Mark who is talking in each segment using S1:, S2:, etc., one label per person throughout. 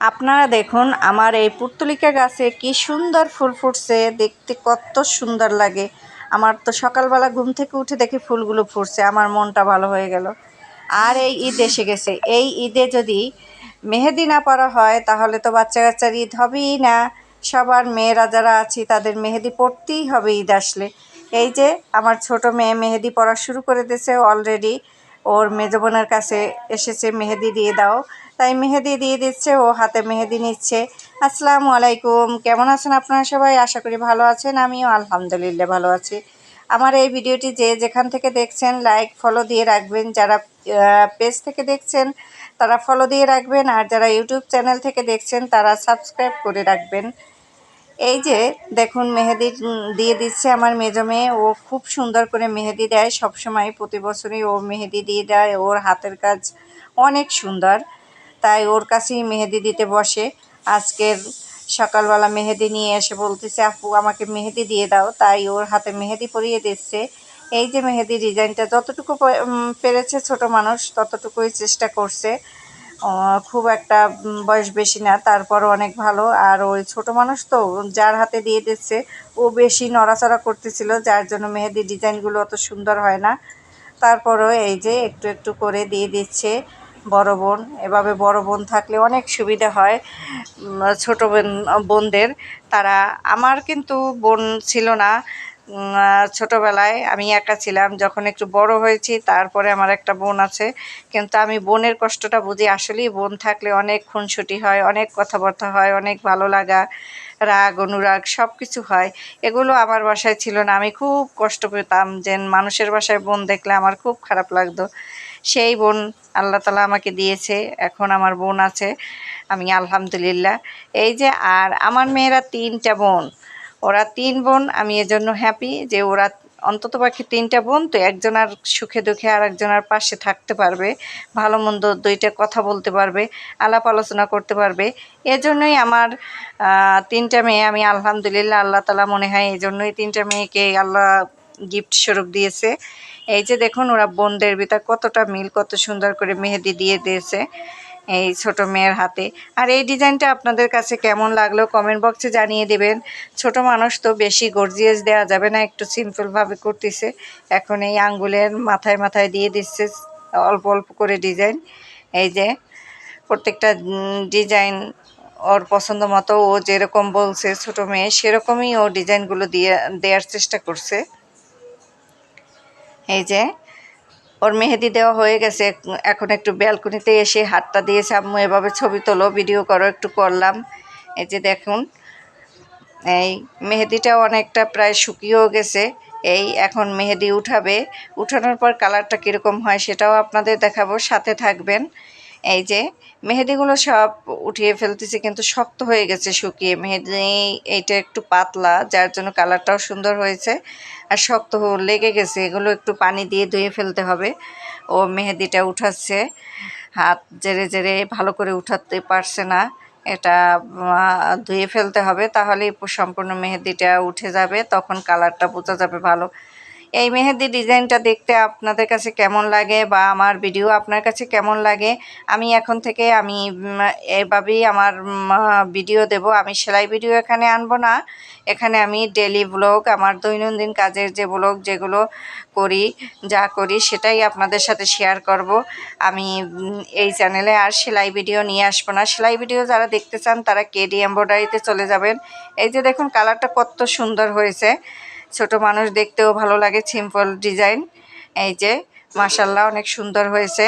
S1: আপনারা দেখুন আমার এই পুর্তলিকা গাছে কি সুন্দর ফুল ফুটছে, দেখতে কত সুন্দর লাগে। আমার তো সকালবেলা ঘুম থেকে উঠে দেখি ফুলগুলো ফুটছে, আমার মনটা ভালো হয়ে গেল। আর এই ঈদ এসে গেছে, এই ঈদে যদি মেহেদি না পরা হয় তাহলে তো বাচ্চা কাচ্চার ঈদ হবেই না। সবার মেয়েরা যারা আছি তাদের মেহেদি পরতেই হবে ঈদ আসলে। এই যে আমার ছোট মেয়ে মেহেদি পরা শুরু করে দিয়েছে অলরেডি। ওর মেজো বোনের কাছে এসেছে মেহেদি দিয়ে দাও, তাই মেহেদি দিয়ে দিচ্ছে, ও হাতে মেহেদি নিচ্ছে। আসসালামু আলাইকুম, কেমন আছেন আপনারা সবাই? আশা করি ভালো আছেন, আমিও আলহামদুলিল্লাহ ভালো আছি। আমার এই ভিডিওটি যে যেখান থেকে দেখছেন লাইক ফলো দিয়ে রাখবেন, যারা পেজ থেকে দেখছেন তারা ফলো দিয়ে রাখবেন, আর যারা ইউটিউব চ্যানেল থেকে দেখছেন তারা সাবস্ক্রাইব করে রাখবেন। এই যে দেখুন মেহেদি দিয়ে দিচ্ছে আমার মেজো মেয়ে, ও খুব সুন্দর করে মেহেদি দেয়, সবসময় প্রতি বছরই ও মেহেদি দিয়ে দেয়। ওর হাতের কাজ অনেক সুন্দর, তাই ওর কাছেই মেহেদি দিতে বসে। আজকের সকালবেলা মেহেদি নিয়ে এসে বলতেছে আপু আমাকে মেহেদি দিয়ে দাও, তাই ওর হাতে মেহেদি পরিয়ে দিচ্ছে। এই যে মেহেদি ডিজাইনটা যতটুকু পেরেছে, ছোট মানুষ ততটুকুই চেষ্টা করছে। খুব একটা বয়স বেশি না, তারপরও অনেক ভালো। আর ওই ছোট মানুষ তো, যার হাতে দিয়ে দিচ্ছে ও বেশি নড়াচড়া করতেছিল, যার জন্য মেহেদি ডিজাইনগুলো অত সুন্দর হয় না। তারপরও এই যে একটু একটু করে দিয়ে দিচ্ছে বড় বোন। এভাবে বড় বোন থাকলে অনেক সুবিধা হয় ছোট বোনদের। তারা, আমার কিন্তু বোন ছিল না ছোটোবেলায়, আমি একা ছিলাম। যখন একটু বড় হয়েছি তারপরে আমার একটা বোন আছে, কিন্তু আমি বোনের কষ্টটা বুঝি। আসলেই বোন থাকলে অনেক খুনসুটি হয়, অনেক কথাবার্তা হয়, অনেক ভালো লাগা, রাগ অনুরাগ সব কিছু হয়। এগুলো আমার বাসায় ছিল না, আমি খুব কষ্ট পেতাম যে মানুষের বাসায় বোন দেখলে আমার খুব খারাপ লাগতো। সেই বোন আল্লাহ তাআলা আমাকে দিয়েছে, এখন আমার বোন আছে, আমি আলহামদুলিল্লাহ। এই যে আর আমার মেয়েরা 3টা বোন, ওরা 3 বোন, আমি এজন্য হ্যাপি যে ওরা অন্ততপক্ষে 3টা বোন তো একজন আর সুখে দুঃখে আর একজনের পাশে থাকতে পারবে, ভালো মন্দ 2টা কথা বলতে পারবে, আলাপ আলোচনা করতে পারবে। এজন্যই আমার 3টা মেয়ে, আমি আলহামদুলিল্লাহ, আল্লাহ তাআলা মনে হয় এজন্যই 3টা মেয়েকে আল্লাহ গিফট স্বরূপ দিয়েছে। এই যে দেখুন ওরা বোনদের ভিতর কতটা মিল, কত সুন্দর করে মেহেদি দিয়ে দিয়েছে এই ছোট মেয়ের হাতে। আর এই ডিজাইনটা আপনাদের কাছে কেমন লাগলো কমেন্ট বক্সে জানিয়ে দেবেন। ছোট মানুষ তো বেশি গর্জিয়াস দেওয়া যাবে না, একটু সিম্পলভাবে করতেছে। এখন এই আঙ্গুলের মাথায় মাথায় দিয়ে দিচ্ছে অল্প অল্প করে ডিজাইন। এই যে প্রত্যেকটা ডিজাইন ওর পছন্দ মতো, ও যেরকম বলছে ছোট মেয়ে সেরকমই ও ডিজাইনগুলো দেওয়ার চেষ্টা করছে। এই যে ওর মেহেদি দেওয়া হয়ে গেছে, এখন একটু ব্যালকনিতে এসে হাতটা দিয়েছে, আম্মু এভাবে ছবি তোলো, ভিডিও করো, একটু করলাম। এই যে দেখুন এই মেহেদিটাও অনেকটা প্রায় শুকিয়েও গেছে। এই এখন মেহেদি উঠাবে, উঠানোর পর কালারটা কীরকম হয় সেটাও আপনাদের দেখাবো, সাথে থাকবেন। এই যে মেহেদিগুলো সব উঠিয়ে ফেলতেছি, কিন্তু শক্ত হয়ে গেছে শুকিয়ে। মেহেদি এইটা একটু পাতলা, যার জন্য কালারটাও সুন্দর হয়েছে, আর শক্ত লেগে গেছে, এগুলো একটু পানি দিয়ে ধুয়ে ফেলতে হবে। ও মেহেদিটা উঠাচ্ছে, হাত জেরে জেরে ভালো করে উঠাতে পারছে না, এটা ধুয়ে ফেলতে হবে, তাহলেই সম্পূর্ণ মেহেদিটা উঠে যাবে, তখন কালারটা বোঝা যাবে ভালো। এই মেহেদি ডিজাইনটা দেখতে আপনাদের কাছে কেমন লাগে, বা আমার ভিডিও আপনার কাছে কেমন লাগে? আমি এখন থেকে আমি এভাবেই আমার ভিডিও দেব। আমি সেলাই ভিডিও এখানে আনবো না, এখানে আমি ডেলি ব্লগ, আমার দৈনন্দিন কাজের যে ব্লগ যেগুলো করি, যা করি সেটাই আপনাদের সাথে শেয়ার করব। আমি এই চ্যানেলে আর সেলাই ভিডিও নিয়ে আসবো না। সেলাই ভিডিও যারা দেখতে চান তারা কেডি এমব্রয়ডারিতে চলে যাবেন। এই যে দেখুন কালারটা কত সুন্দর হয়েছে, ছোট মানুষ দেখতেও ভালো লাগে, সিম্পল ডিজাইন। এই যে মাশাআল্লাহ অনেক সুন্দর হয়েছে।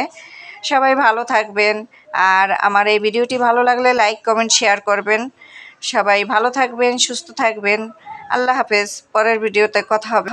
S1: সবাই ভালো থাকবেন, আর আমার এই ভিডিওটি ভালো লাগলে লাইক কমেন্ট শেয়ার করবেন। সবাই ভালো থাকবেন, সুস্থ থাকবেন। আল্লাহ হাফেজ, পরের ভিডিওতে কথা হবে।